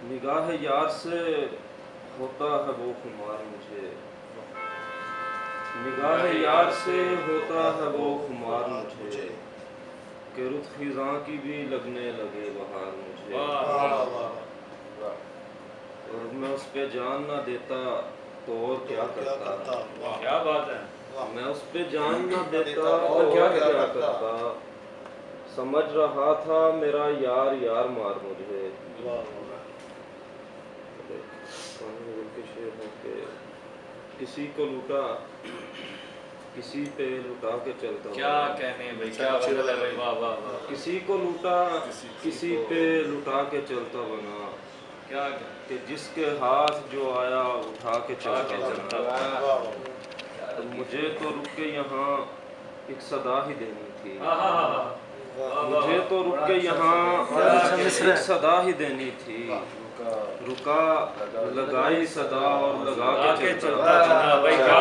نگاہ یار سے ہوتا ہے وہ خمار مجھے، نگاہ یار سے ہوتا ہے وہ خمار مجھے، کہ رخ خزاں کی بھی لگنے لگے بہار مجھے، اور میں اس پہ جان نہ دیتا تو اور کیا کرتا، کیا بات ہے، میں اس پہ جان نہ دیتا اور کیا کرتا، سمجھ رہا تھا میرا یار یار مار مجھے۔ کے شعر ہے کہ کسی کو لوٹا کسی پہ لٹا کے چلتا، کیا کہنے بھائی، کیا بات ہے بھائی، واہ واہ واہ، کسی کو لوٹا کسی پہ لٹا کے چلتا بنا، کیا کہ جس کے ہاتھ جو آیا اٹھا کے چلتا بنا، مجھے تو رک کے یہاں ایک صدا ہی دینی تھی، مجھے تو رک کے یہاں ایک صدا ہی دینی تھی، رکا لگائی صدا اور لگا کے چلتا بنا،